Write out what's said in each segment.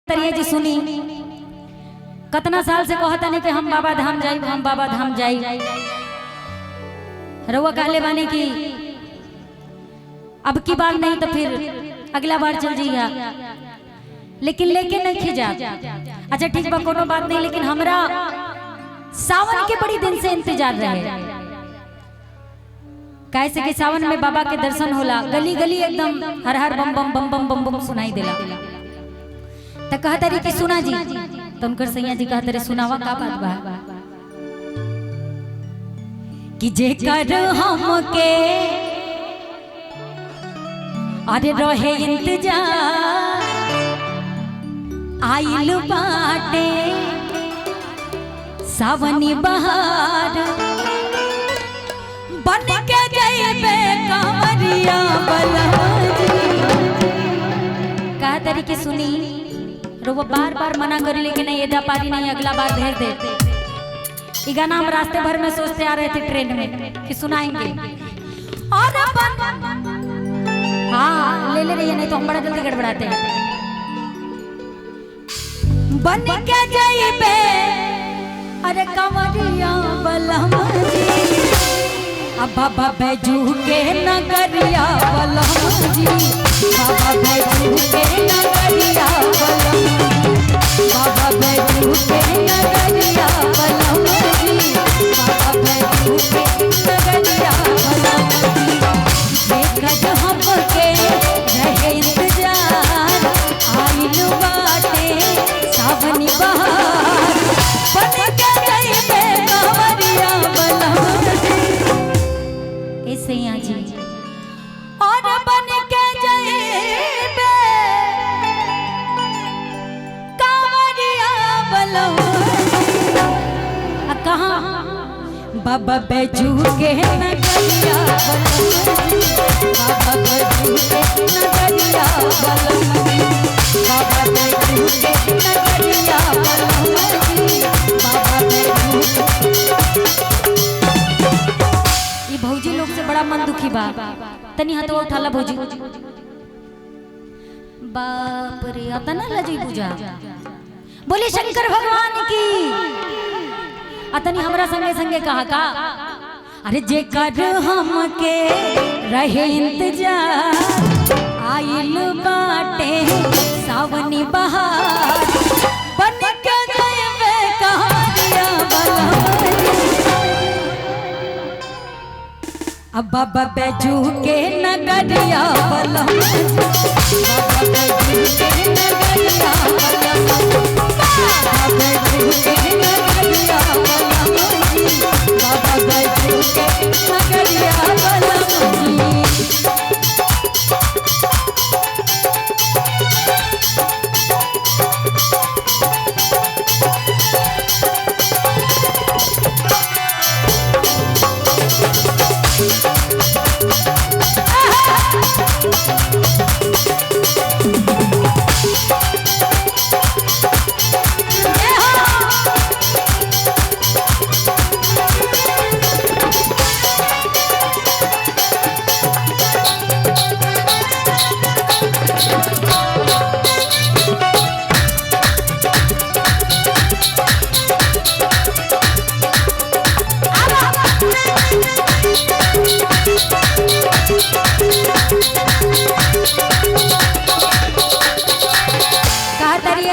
तरिए जी सुनी कतना साल से कहता नहीं कि हम बाबा धाम जाई, हम बाबा धाम जाई। रउआ कहले बानी कि अब की बार नहीं तो फिर अगला बार चल जाइया, लेकिन लेके नहीं खिजा। अच्छा ठीक बा, कोनो बात नहीं, लेकिन हमरा सावन के बड़ी दिन से इंतजार रहे। कैसे कि सावन में बाबा के दर्शन होला, गली गली एकदम हर हर बम बम बम बम बम बम सुनाई देला। तो कहता रही कि सुना जी, तो उनकर सैया जी कहते रहे सुनावा का बात बा कि जेकर हमके अरे रहे इंतजार आइल बाटे सावनी बहार बन के जइबे कांवरिया बलजी। कहा तरी कि सुनी रो वो बार बार मना कर, लेकिन नहीं एदा पारी नहीं, अगला बार भेज दे। ये गाना हम रास्ते भर में सोचते आ रहे थे ट्रेन में कि सुनाएंगे, और हाँ ले रही है, नहीं तो हम बड़ा जल्दी गड़बड़ाते हैं। बन के जाइबे अरे कंवरिया बलजी, अब बाबा बैजू के नगरिया बलजी, बाबा बैजू के नगरिया बलजी, बाबा बैजू के नगरिया बलजी, बाबा बैजू के नगरिया बलजी। देखत हमके रहे इंतजार आइल बाटे सावनी बहार बन के जइबे कंवरिया बलजी। ऐसे ही जी और बन के जइबे कंवरिया बलजी। कहाँ बाबा बैजू के नगरिया बलजी, बाबा बैजू के नगरिया बलजी, बाबा बैजू के नगरिया बलजी, बाबा बैजू। ये भौजी लोग से बड़ा मन दुखी बा, तनी हाथवा उठाला भौजी। बाप रे अतना लजी पूजा, बोले शंकर भगवान की। अतनी हमरा संगे संगे कहा का अरे जेकर हमके रहे इंतजार आइल बाटे सावनी बहार बन के जइबे कंवरिया बलजी। अब बाबा बैजू के नगरिया बलजी, बाबा बैजू के नगरिया बलजी, बाबा बैजू के नगरिया बलजी, बाबा बैजू के नगरिया बलजी।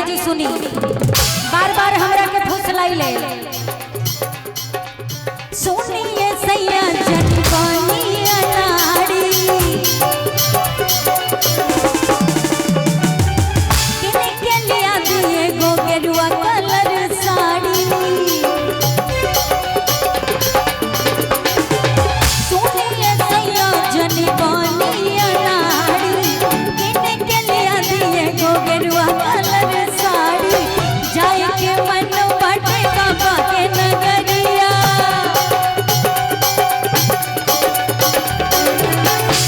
जी सुनी बार बार हमरा के फुसलाई ले सुनिए सैया जनवानी अनाड़ी किने के लिया दिए गो गेरुआ कलर साड़ी। सुनिए सैया जनवानी अनाड़ी किने के लिया दिए गो गेरुआ कलर साड़ी। जाए के मन बाटे बाबा के नगरिया,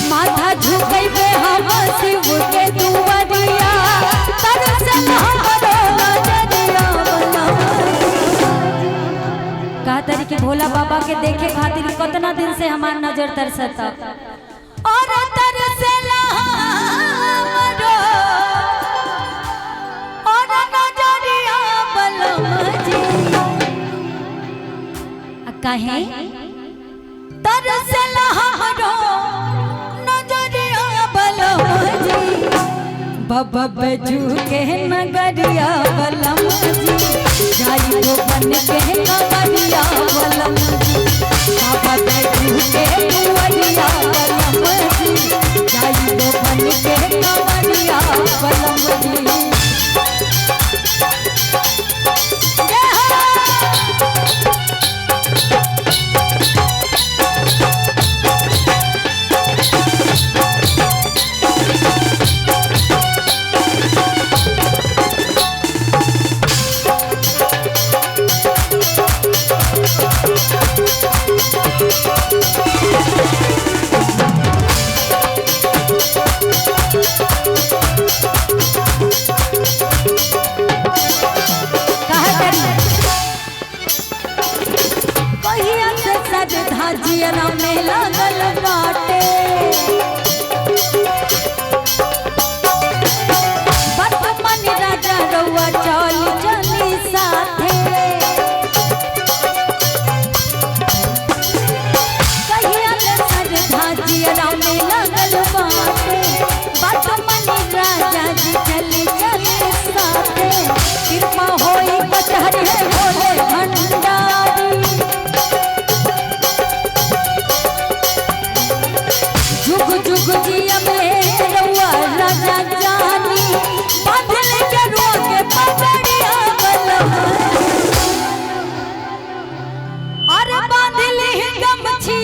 माथा झुकइबे हम शिव के दुआरिया, तरसल हमरो नजरिया बलजी। कहा तरी कि भोला बाबा के देखे खातिर कितना दिन से हमार नजर तरसता, और तरसला हमरो और कहे तरसला हमरो नजरिया बलम जी बाबा बैजू के नगरिया बलम जी जाई तो बन के नगरिया बलम जी बाबा बैजू के नगरिया बलम जी जाई तो बन के नगरिया बलम जी। जियरा में लागल बाटे बर्तमान राजा रउआ चल चली साथे कहिया ले सरधा जियरा में लागल बाटे बर्तमान राजा जी चली चली साथे कृपा होई कचहरी है भोले भंडारी जुग जुग जिया में रउआ राजा जानी बांधल के रोके पगड़िया बलम अरे बांधल गमछी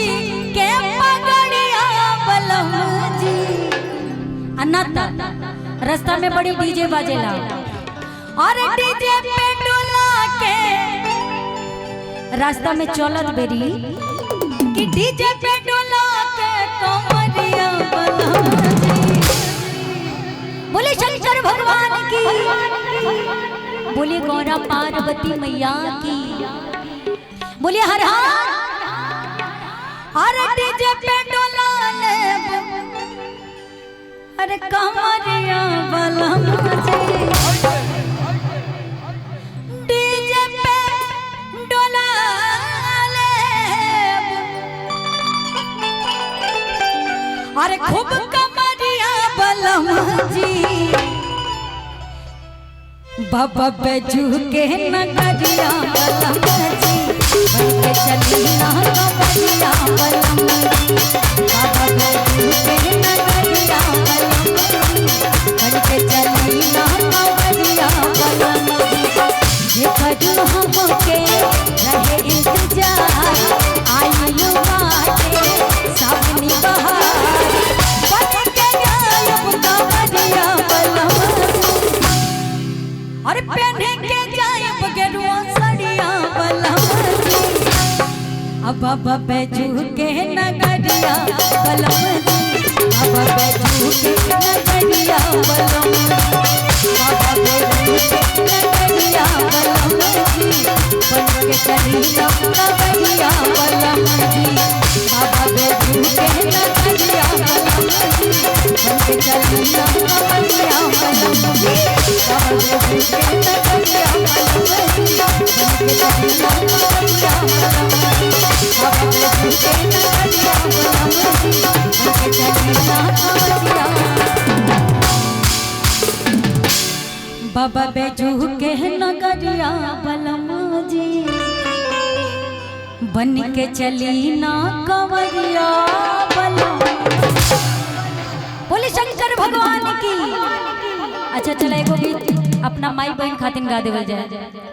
के पगड़िया बलम जी। अन्ना रास्ता में बड़ी डीजे बाजेला अरे डीजे पे डोला के रास्ता में चलत बेरी कि डीजे पे डोला के कमरिया बलम जी। बोले शंकर भगवान की बोले गौरा पार्वती मैया की बोले हर हर डीजे पे डोला ले अरे कमरिया बलम जी डीजे पे डोला अरे खूब कमरिया बलम जी बाबा बैजू के नगरिया बलम जी बन के चली ना कमरिया बलम जी बाबा बैजू के नगरिया बलम जी बन के चली ना कमरिया बलम जी ये करू हमके रहे इंतजार आयु बाटे सावनी बहार अरे पहने के जायब गेरुआ सड़िया बलम अब बाबा बैजू के नगरिया बलम बाबा बैजू के नगरिया बलम बाबा बैजू के नगरिया बलम बन के चली नगरिया बलम बाबा बैजू के नगरिया बलम बन के चली नगरिया बाबा बैजू के नगरिया बलम जी बन के चली ना कंवरिया बलम। बोले शंकर भगवान की। अच्छा चला एगो गीत अपना माई बहन खातिर गा देवल जाए।